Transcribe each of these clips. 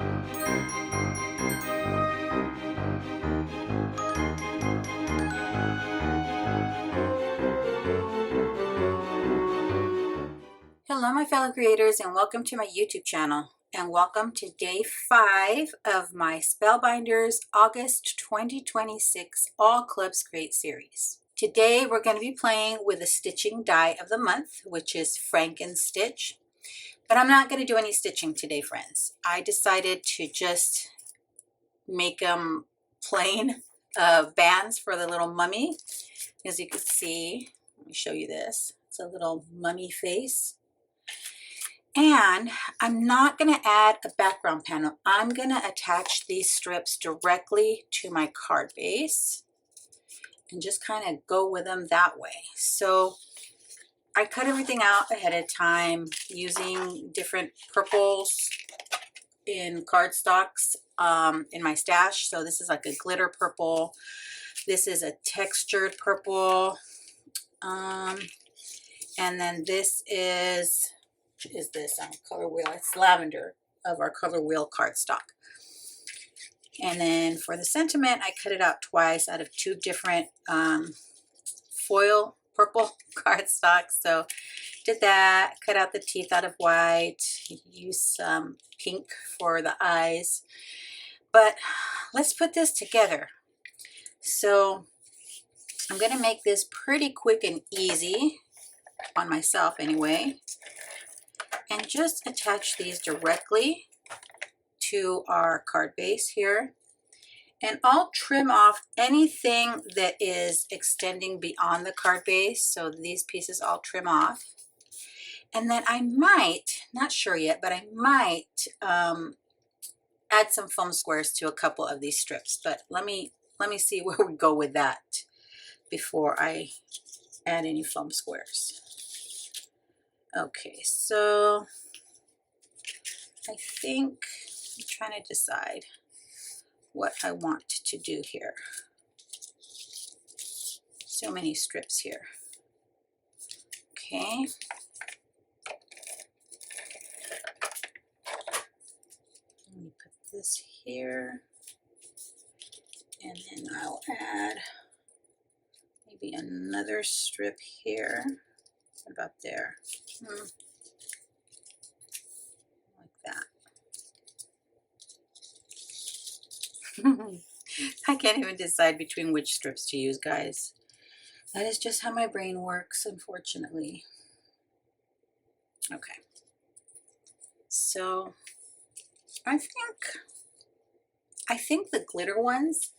Hello my fellow creators, and welcome to my YouTube channel, and welcome to day 5 of my Spellbinders August 2026 All Clubs Create series. Today we're going to be playing with the stitching die of the month, which is Franken Stitch. But I'm not going to do any stitching today, friends. I decided to just make them plain bands for the little mummy. As you can see, let me show you this. It's a little mummy face. And I'm not going to add a background panel. I'm going to attach these strips directly to my card base and just kind of go with them that way. So I cut everything out ahead of time using different purples in cardstocks in my stash. So this is like a glitter purple. This is a textured purple. And then this is this on ColorWheel? It's Lavender of our ColorWheel cardstock. And then for the sentiment, I cut it out twice out of 2 different foil purple cardstocks. So did that, cut out the teeth out of white, use some pink for the eyes. But let's put this together. So I'm going to make this pretty quick and easy on myself anyway. And just attach these directly to our card base here. And I'll trim off anything that is extending beyond the card base. So these pieces I'll trim off. And then I might, not sure yet, but I might add some foam squares to a couple of these strips. But let me see where we go with that before I add any foam squares. Okay, so I think I'm trying to decide what I want to do here. So many strips here. Okay. Let me put this here. And then I'll add maybe another strip here. What about there? Like that. I can't even decide between which strips to use, guys. That is just how my brain works, unfortunately. Okay. So I think the glitter ones,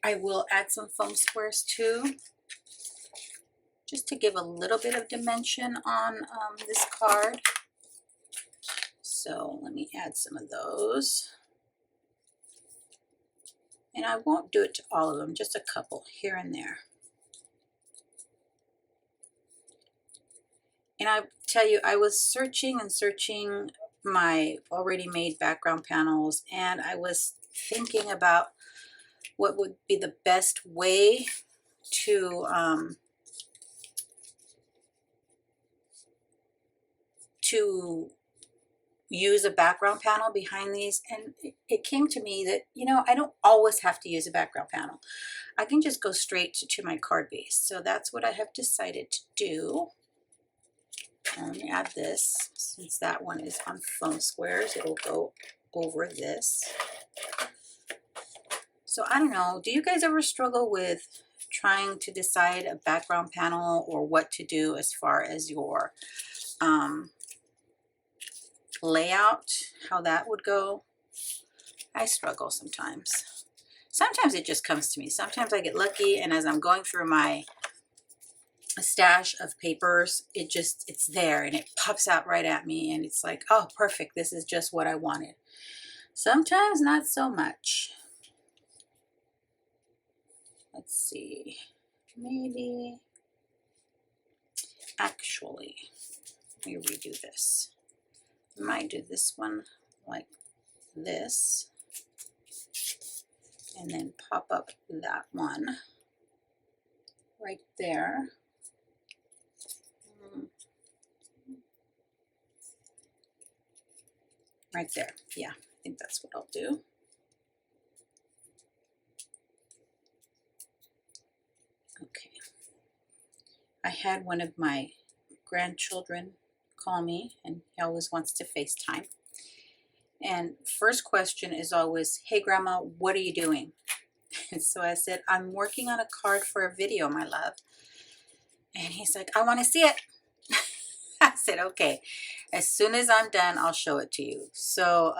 I will add some foam squares too, just to give a little bit of dimension on this card. So let me add some of those. And I won't do it to all of them, just a couple here and there. And I tell you, I was searching and searching my already made background panels, and I was thinking about what would be the best way to use a background panel behind these, and it came to me that, you know, I don't always have to use a background panel. I can just go straight to my card base. So that's what I have decided to do. Let me add this. Since that one is on foam squares, it'll go over this. So I don't know, do you guys ever struggle with trying to decide a background panel or what to do as far as your layout, how that would go? I struggle sometimes. Sometimes it just comes to me. Sometimes I get lucky, and as I'm going through my stash of papers, it's there and it pops out right at me, and it's like, oh, perfect, this is just what I wanted. Sometimes not so much. Let's see, maybe, actually, let me redo this. I might do this one like this, and then pop up that one right there. right there. Yeah, I think that's what I'll do. Okay. I had one of my grandchildren call me, and he always wants to FaceTime. And first question is always, hey grandma, what are you doing? And so I said, I'm working on a card for a video, my love. And he's like, I want to see it. I said, okay, as soon as I'm done, I'll show it to you. So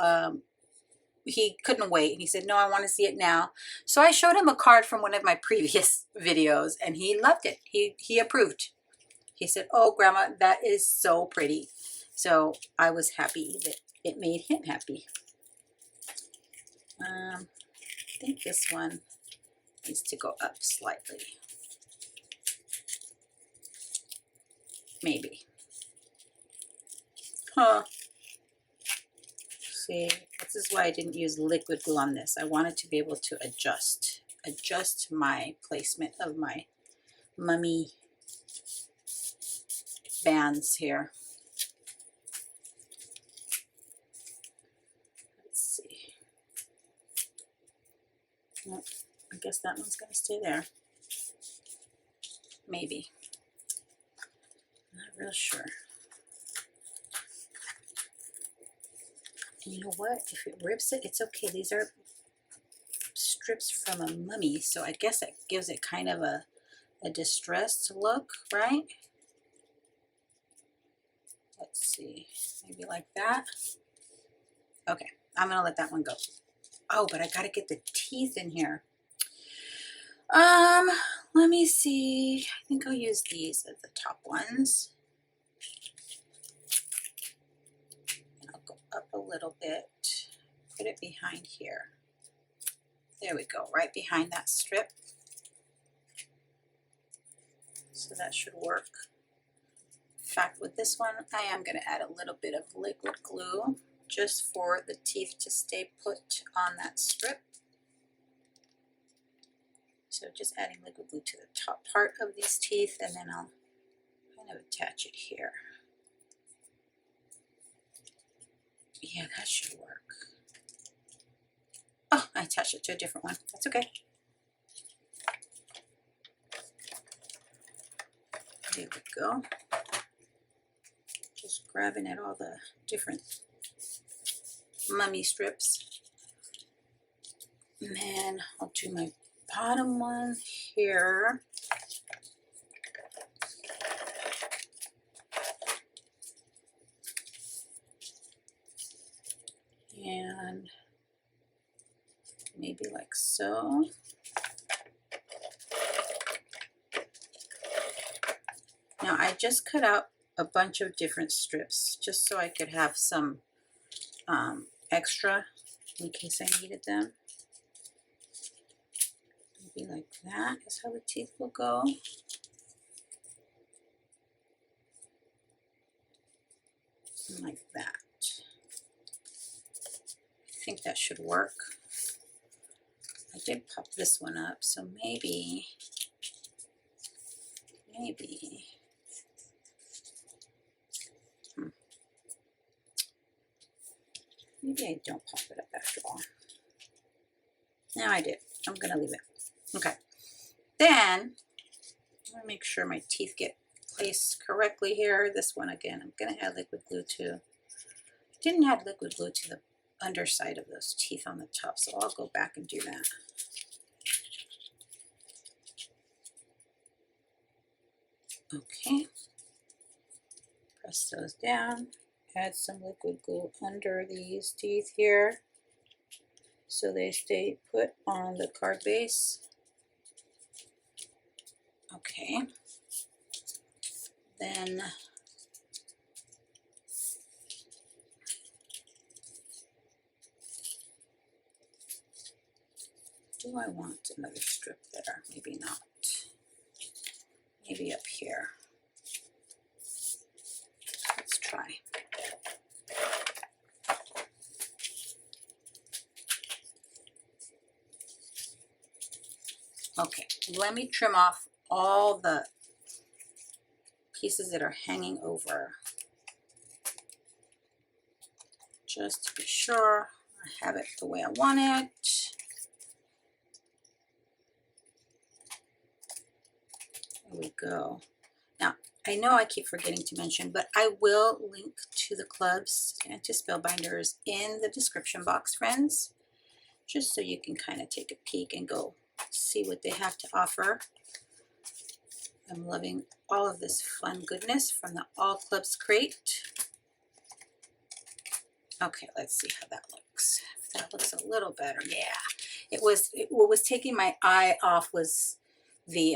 he couldn't wait. And he said, no, I want to see it now. So I showed him a card from one of my previous videos, and he loved it. He approved. He said, oh, grandma, that is so pretty. So I was happy that it made him happy. I think this one needs to go up slightly. Maybe. Huh. See, this is why I didn't use liquid glue on this. I wanted to be able to adjust my placement of my mummy bands here. Let's see. Nope, I guess that one's going to stay there. Maybe. Not real sure. And you know what? If it rips it, it's okay. These are strips from a mummy, so I guess it gives it kind of a distressed look, right? Let's see, maybe like that. Okay, I'm gonna let that one go. Oh, but I gotta get the teeth in here. Let me see. I think I'll use these as the top ones. And I'll go up a little bit, put it behind here. There we go, right behind that strip. So that should work. In fact, with this one, I am going to add a little bit of liquid glue just for the teeth to stay put on that strip. So just adding liquid glue to the top part of these teeth, and then I'll kind of attach it here. Yeah, that should work. Oh, I attached it to a different one. That's okay. There we go. Just grabbing at all the different mummy strips. And then I'll do my bottom one here. And maybe like so. Now I just cut out a bunch of different strips just so I could have some extra in case I needed them. Maybe like that is how the teeth will go. And like that. I think that should work. I did pop this one up, so maybe maybe I don't pop it up after all. No, I did. I'm going to leave it. Okay. Then, I'm going to make sure my teeth get placed correctly here. This one, again, I'm going to add liquid glue to. I didn't add liquid glue to the underside of those teeth on the top, so I'll go back and do that. Okay. Press those down. Add some liquid glue under these teeth here so they stay put on the card base. Okay. Then do I want another strip there? Maybe not. Maybe up here. Let's try. Okay, let me trim off all the pieces that are hanging over just to be sure I have it the way I want it. There we go. Now, I know I keep forgetting to mention, but I will link to the clubs and to Spellbinders in the description box, friends, just so you can kind of take a peek and go see what they have to offer. I'm loving all of this fun goodness from the All Clubs crate. Okay, let's see how that looks. That looks a little better. Yeah, what was taking my eye off was the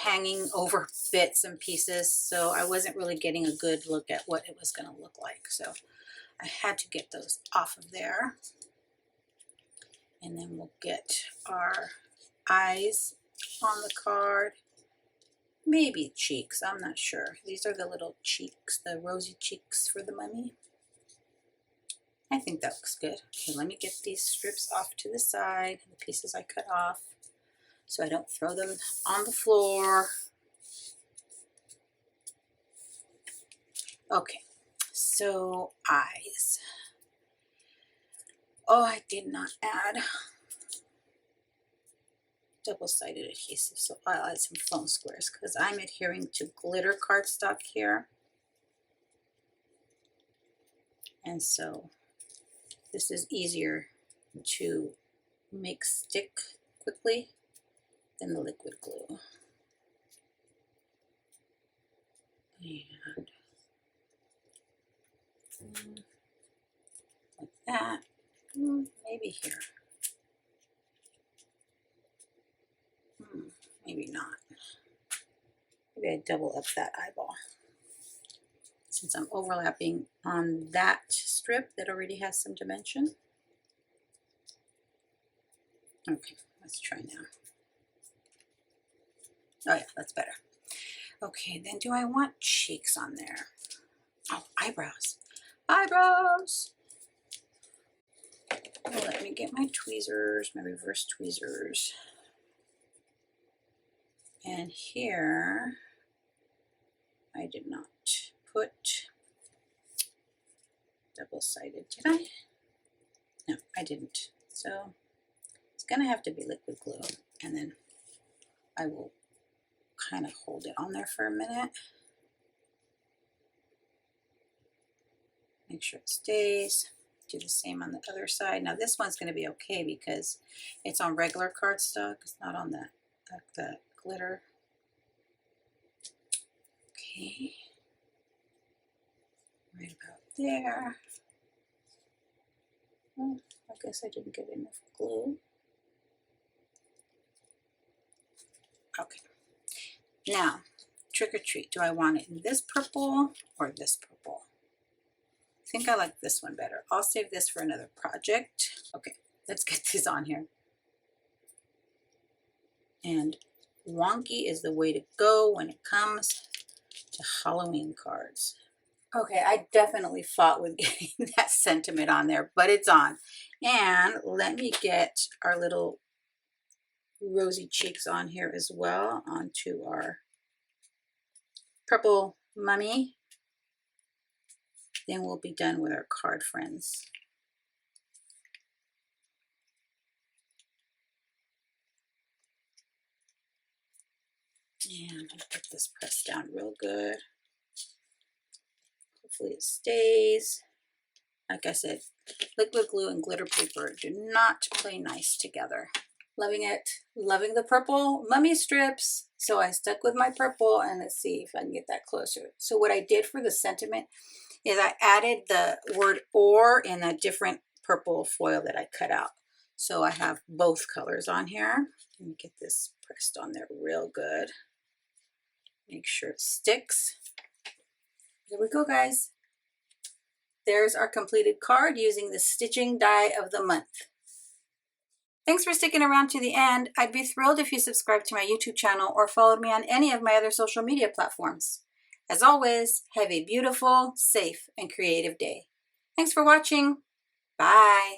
hanging over bits and pieces, so I wasn't really getting a good look at what it was going to look like. So I had to get those off of there. And then we'll get our eyes on the card. Maybe cheeks, I'm not sure. These are the little cheeks, the rosy cheeks for the mummy. I think that looks good. Okay, let me get these strips off to the side, the pieces I cut off, so I don't throw them on the floor. Okay, so eyes. Oh, I did not add double-sided adhesive, so I'll add some foam squares because I'm adhering to glitter cardstock here. And so this is easier to make stick quickly than the liquid glue. And like that, maybe here. Maybe not. Maybe I double up that eyeball, since I'm overlapping on that strip that already has some dimension. Okay, let's try now. Oh yeah, that's better. Okay, then do I want cheeks on there? Oh, eyebrows. Eyebrows! Oh, let me get my tweezers, my reverse tweezers. And here, I did not put double-sided, did I? No, I didn't. So it's gonna have to be liquid glue, and then I will kind of hold it on there for a minute. Make sure it stays. Do the same on the other side. Now this one's gonna be okay because it's on regular cardstock. It's not on the glitter. Okay, right about there. Oh, I guess I didn't get enough glue. Okay, now trick or treat. Do I want it in this purple or this purple? I think I like this one better. I'll save this for another project. Okay, let's get these on here. And wonky is the way to go when it comes to Halloween cards. Okay, I definitely fought with getting that sentiment on there, but it's on. And let me get our little rosy cheeks on here as well, onto our purple mummy. Then we'll be done with our card, friends. And I'll get this pressed down real good. Hopefully it stays. Like I said, liquid glue and glitter paper do not play nice together. Loving it. Loving the purple mummy strips. So I stuck with my purple, and let's see if I can get that closer. So what I did for the sentiment is I added the word "or" in a different purple foil that I cut out. So I have both colors on here. Let me get this pressed on there real good. Make sure it sticks. There we go, guys. There's our completed card using the stitching die of the month. Thanks for sticking around to the end. I'd be thrilled if you subscribed to my YouTube channel or followed me on any of my other social media platforms. As always, have a beautiful, safe, and creative day. Thanks for watching. Bye.